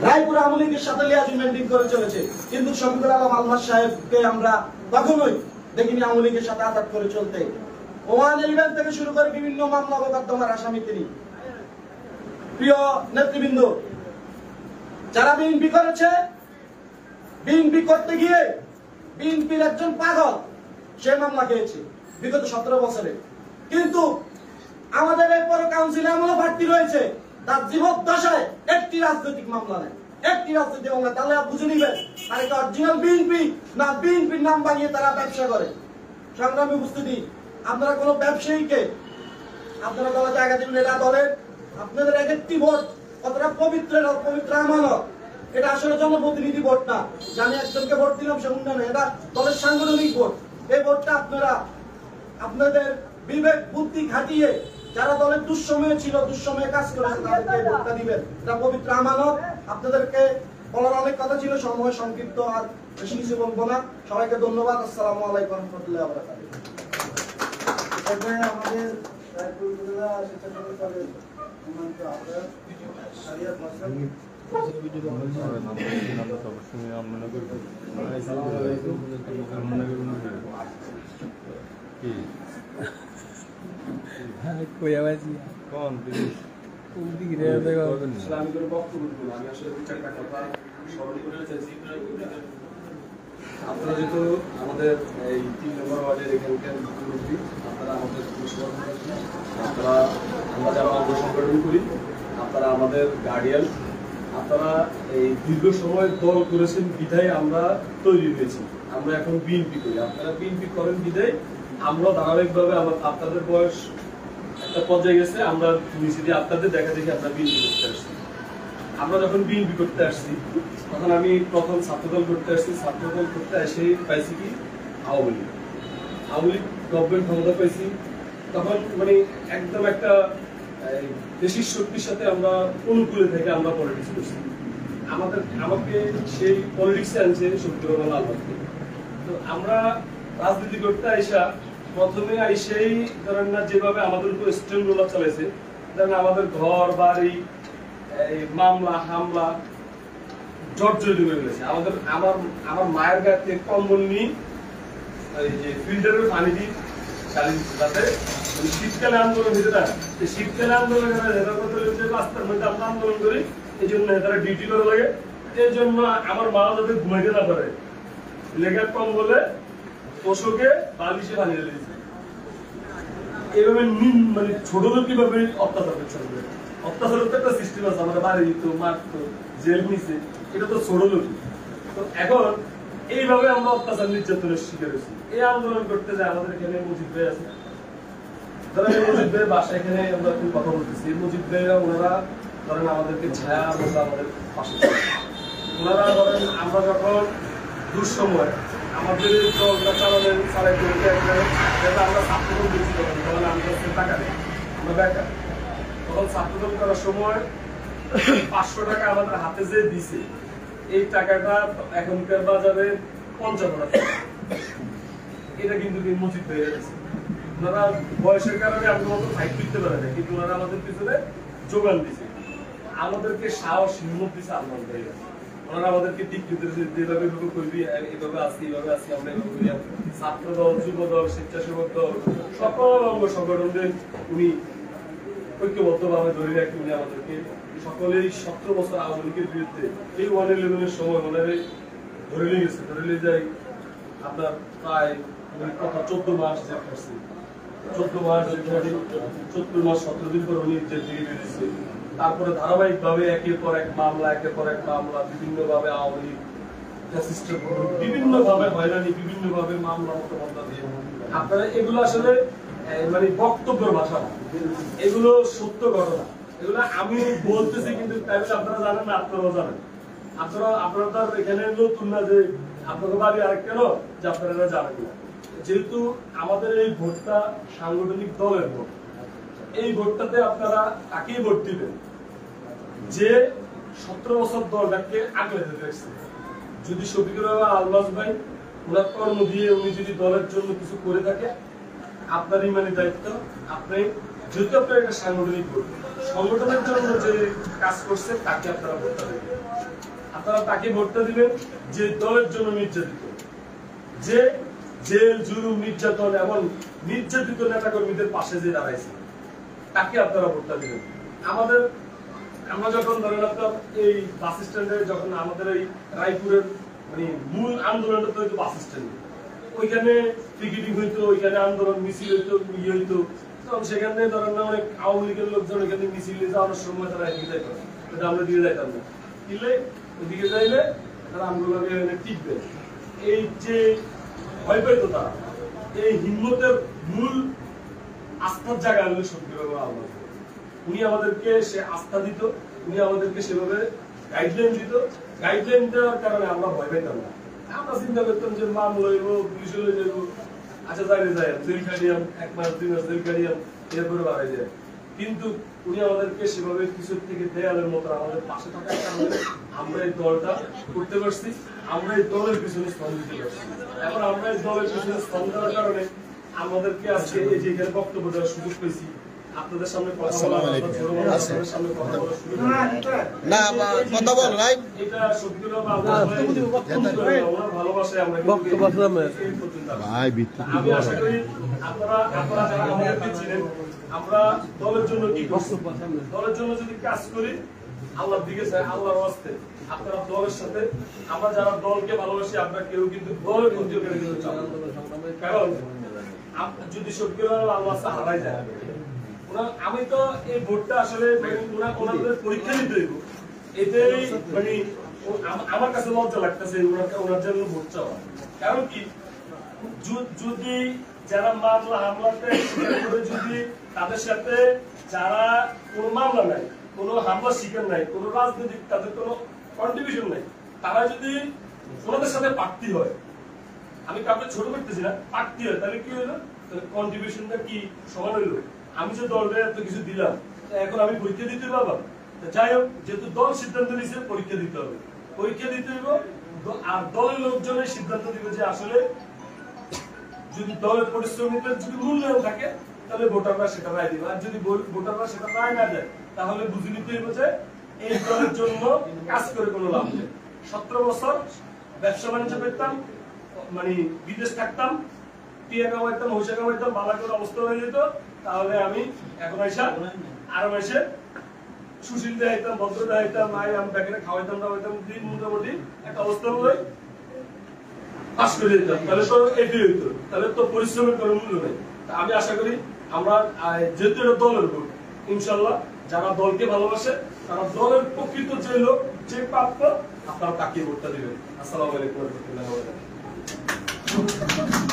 রায়পুর আওয়ামী লীগের সাথে লিয়াজু মেনটেন করে চলেছে, কিন্তু শফিকুল আলম আলমাস সাহেবকে আমরা কখনোই দেখিনি আওয়ামী লীগের সাথে আঘাত করে চলতে। 111 থেকে শুরু করে বিভিন্ন মামলা মোকদ্দমার আসামি তিনি। প্রিয় নেতৃবৃন্দ, যারা বিএনপি করেছে, বিএনপি করতে গিয়ে বিএনপির একজন পাগল সে মামলা খেয়েছে বিগত 17 বছরে, কিন্তু আমাদের এই পৌর কাউন্সিলে এমন প্রার্থী রয়েছে তার জীবদ্দশায় একটি রাজনৈতিক মামলা নেই, একটি রাজনৈতিক মামলা। তাহলে বুঝে নিবেন আর একটা অরিজিনাল বিএনপি না বিএনপির নাম বানিয়ে তারা ব্যবসা করে। সংগ্রামী উপস্থিতি, আপনারা কোন ব্যবসায়ীকে আপনারা দলে জায়গা দিবেন, এরা দলের আপনাদের এক একটি ভোট কতটা পবিত্র পবিত্র আমানত, এটা আসলে জনপ্রতিনিধি ভোট না, আমি একজনকে ভোট দিলাম সে উন্নয়ন, এটা দলের সাংগঠনিক ভোট। এই ভোটটা আপনারা আপনাদের বিবেক বুদ্ধি খাটিয়ে যারা দলের দুঃসময়ে ছিল, দুঃসময়ে কাজ করেছে তাদেরকে ভোটটা দিবেন, এটা পবিত্র আমানত। আপনাদেরকে বলার অনেক কথা ছিল, সময় সংক্ষিপ্ত, আর বেশি কিছু বলবো না। সবাইকে ধন্যবাদ। আসসালামু আলাইকুম ওয়া রাহমাতুল্লাহি ওয়া বারাকাতুহু। আমাদের রায়পুর জেলা স্বেচ্ছাসেবক দলের সম্মানিত আহ্বায়ক সারিয়াত মাসুদ আপনারা যেহেতু আমাদের এই 3 নম্বর ওয়ার্ডের এখানকার মুখ্যমন্ত্রী, আপনারা আমাদের আপনারা আমরা যারা অঙ্গ সংগঠন করি, আপনারা আমাদের গার্ডিয়ান, আপনারা এই দীর্ঘ সময় দল করেছেন বিধায় আমরা তৈরি হয়েছি। আমরা এখন বিএনপি করি, আপনারা বিএনপি করেন বিধায় আমরা ধারাবাহিকভাবে আপনাদের বয়স একটা পর্যায়ে গেছে, আমরা নিজেদের আপনাদের দেখা দেখি আমরা বিএনপি করতে আসছি। আমরা যখন বিএনপি করতে আসছি তখন আমি প্রথম ছাত্রদল করতে আসছি, ছাত্রদল করতে এসে পাইছি কি আওয়ামী লীগ গভর্নমেন্ট ক্ষমতা পাইছি। তখন মানে একদম একটা দেশির শক্তির সাথে আমরা অনুকূলে থেকে আমরা পলিটিক্স করছি। আমাকে সেই পলিটিক্সে আনছে শফিকুল আলম আলমাসকে। তো আমরা রাজনীতি করতে আইসা প্রথমে আইসেই ধরেন না যেভাবে আমাদের উপর স্ট্রেন রোলার চালাইছে, ধরেন আমাদের ঘর বাড়ি মামলা হামলা জর্জরিত হয়ে গেছে। আমার মায়ের গায়ে কম্বল নিয়ে যে ফিল্টারের পানি দিই যাতে শীতকালে আন্দোলন হয়েছে না, শীতকালে আন্দোলন রাস্তার মধ্যে আমরা আন্দোলন করি, এই জন্য তারা ডিউটি করা লাগে। এই জন্য আমার মা যাতে ঘুমাইতে না পারে লেগার কম্বলে পশুকে বালিশে বানিয়ে দিয়েছে। এইভাবে মানে ছোট লোক কিভাবে অত্যাচার করছে, অত্যাচারের তো একটা সিস্টেম আছে, আমরা বাড়ি দিত মারত জেল নিছে, এটা তো ছোট লোক। তো এখন এইভাবে আমরা অত্যাচার নির্যাতনের শিকার হয়েছি। এই আন্দোলন করতে যায় আমাদের এখানে মজিদ ভাই আছে, ধরেন মজিদ ভাইয়ের বাসা এখানে আমরা একটু কথা বলতেছি। মজিদ ভাইরা ওনারা ধরেন আমাদেরকে ছায়া মতো আমাদের পাশে, ওনারা ধরেন আমরা যখন দুঃসময় আমাদের দলটা চালালেন সাড়ে আমরা ছাত্রদল দিচ্ছি, তখন আমাদের টাকা নেই, আমরা বেকার। তখন ছাত্রদল করার সময় 500 টাকা আমাদের হাতে যে দিছে, এই টাকাটা এখনকার বাজারে 50 টাকা। এটা কিন্তু মজিদ হয়ে গেছে। ওনারা বয়সের কারণে আমাদের মতো ফাইট করতে পারে না, কিন্তু ওনারা আমাদের পিছনে যোগান দিছে, আমাদেরকে সাহস হিম্মত দিছে আন্দোলন হয়ে গেছে। ওনারা আমাদেরকে দিক নির্দেশ যেভাবে করবি, এইভাবে আসি এইভাবে আসি, আমরা এইভাবে করি। ছাত্র দল, যুব দল, স্বেচ্ছাসেবক দল, সকল অঙ্গ সংগঠনদের উনি ঐক্যবদ্ধভাবে ধরে রাখি। উনি আমাদেরকে সকলেই 17 বছর আওয়ামী লীগের বিরুদ্ধে এই 111 সময় ওনারে ধরে নিয়ে গেছে। ধরে নিয়ে যাই আপনার প্রায় কথা 14 মাস জেল করছে, 14 মাস 17 দিন পর উনি জেল থেকে বেরিয়েছে। তারপরে ধারাবাহিক ভাবে একের পর এক মামলা বিভিন্ন ভাবে আওয়ামী লীগ বিভিন্ন ভাবে হয়রানি, বিভিন্ন ভাবে মামলা মোকদ্দমা দিয়ে আপনারা এগুলো আসলে মানে বক্তব্যের ভাষা, এগুলো সত্য ঘটনা, এগুলো আমি বলতেছি কিন্তু আপনারা জানেন না, আপনারাও জানেন। আপনারা তো এখানে নতুন না যে আপনাদের বাড়ি আরেক কেন যে আপনারা জানেন না। যেহেতু আমাদের এই ভোটটা সাংগঠনিক দলের ভোট, এই ভোটটাতে আপনারা তাকেই ভোট দিবেন যে 17 বছর দলটাকে আগলে রেখেছে। যদি শফিকুল আলমাস ভাই ওনার কর্ম দিয়ে উনি যদি দলের জন্য কিছু করে থাকে, আপনার ইমানি দায়িত্ব, আপনি যেহেতু আপনার একটা সাংগঠনিক ভোট, সংগঠনের জন্য যে কাজ করছে তাকে আপনারা ভোটটা দেবেন। আপনারা তাকে ভোটটা দিবেন যে দলের জন্য নির্যাতিত, যে জেল জুলুম নির্যাতন এবং নির্যাতিত নেতা কর্মীদের পাশে যে দাঁড়াইছে তাকে আপনারা ভোটটা দিবেন। আমরা যখন ধরেন আপনার এই বাস স্ট্যান্ডে যখন আমাদের এই রায়পুরের মানে মূল আন্দোলনটা তো হইতো বাস স্ট্যান্ডে, ওইখানে পিকেটিং হইতো, ওইখানে আন্দোলন মিছিল হইতো, ইয়ে হইতো, তখন সেখানে ধরেন না অনেক আওয়ামী লীগের লোকজন ওইখানে মিছিলে যাওয়ার সময় তারা এদিকে যাইতো না, কিন্তু আমরা দিকে যাইতাম না, দিলে ওইদিকে যাইলে তারা আন্দোলনে টিকবে। এই যে ভয় পাইতো তারা, এই হিম্মতের মূল আস্থার জায়গা হলো শফিকুর রহমান আলমাজ। উনি আমাদেরকে সে আস্থা দিত, উনি আমাদেরকে সেভাবে গাইডলাইন দিত। গাইডলাইন দেওয়ার কারণে আমরা ভয় পাইতাম না। আমরা চিন্তা করতাম যে মামলা হইব, পুলিশ হলে যাইব, আচ্ছা যাইলে যাই, জেল কাটিয়াম, 1 মাস 2 মাস জেল কাটিয়াম, এরপরে বাড়াই যায়। কিন্তু উনি আমাদেরকে সেভাবে কিছু থেকে দেয়ালের মতো আমাদের পাশে থাকার কারণে আমরা এই দলটা করতে পারছি, আমরা এই দলের পিছনে স্তম্ভ দিতে পারছি। এখন আমরা এই দলের পিছনে স্তম্ভ দেওয়ার কারণে আমাদেরকে আজকে এই যে এখানে বক্তব্য দেওয়ার সুযোগ পেয়েছি, আপনাদের সামনে কথা বলা, আপনাদের সামনে কথা বলার সুযোগ না কথা বল নাই, এটা শফিকুর রহমান ওনার ভালোবাসায় আমরা আমি আশা করি আপনারা যারা আমাদেরকে চিনেন, আমরা দলের জন্য কি করছি, দলের জন্য যদি কাজ করি আল্লাহর দিকে চাই, আল্লাহর ওয়াস্তে আপনারা দলের সাথে, আমরা যারা দলকে ভালোবাসি আমরা কেউ কিন্তু দলের ক্ষতি করে কিন্তু চাই না। কারণ যদি শফিকুর রহমান আল্লাহ হারাই যায়, আমি তো এই ভোটটা আসলে ওনাদের পরীক্ষা নিতে হইব, এটাই মানে আমার কাছে লজ্জা লাগতেছে ওনার জন্য ভোট চাওয়া। কারণ কি, যদি যারা মামলা হামলাতে যদি তাদের সাথে যারা কোনো মামলা নাই, কোনো হামলা শিকার নাই, কোনো রাজনৈতিক তাদের কোনো কন্ট্রিবিউশন নাই, তারা যদি ওনাদের সাথে প্রার্থী হয়, আমি কাউকে ছোট করতেছি না, প্রার্থী হয়, তাহলে কি হইলো, তাহলে কন্ট্রিবিউশনটা কি সমান হইলো? আমি যে দলটা এত কিছু দিলাম, এখন আমি পরীক্ষা দিতে পারবো? যাই হোক, যেহেতু দল সিদ্ধান্ত নিয়েছে পরীক্ষা দিতে হবে, পরীক্ষা দিতে হইব। আর দলের লোকজনের সিদ্ধান্ত দিবে যে আসলে যদি দলের পরিশ্রমীদের যদি মূল্যায়ন থাকে তাহলে ভোটাররা সেটা রায় দিবে, আর যদি ভোটাররা সেটা রায় না দেয় তাহলে বুঝে নিতে হইব যে এই দলের জন্য কাজ করে কোনো লাভ নেই। 17 বছর ব্যবসা বাণিজ্য করতাম, মানে বিদেশ থাকতাম, টিয়া কামাইতাম, হইসা কামাইতাম, বালা করে অবস্থা হয়ে যেত, তাহলে আমি এখন আরো এসে সুশীল দেখাইতাম, ভদ্র দেখাইতাম, আমি ব্যাকেটে খাওয়াইতাম টাওয়াইতাম, দিন মোটামুটি একটা অবস্থা হলে পাস করে দিতাম, তাহলে তো এটি হইতো, তাহলে তো পরিশ্রমের কোনো মূল্য নেই। আমি আশা করি আমরা যেহেতু এটা দলের ভোট, ইনশাল্লাহ যারা দলকে ভালোবাসে তারা দলের প্রকৃত যে লোক, যে প্রাপ্য, আপনারা তাকে ভোটটা দিবেন। আসসালামু আলাইকুম ওয়া রাহমাতুল্লাহি ওয়া বারাকাতুহু।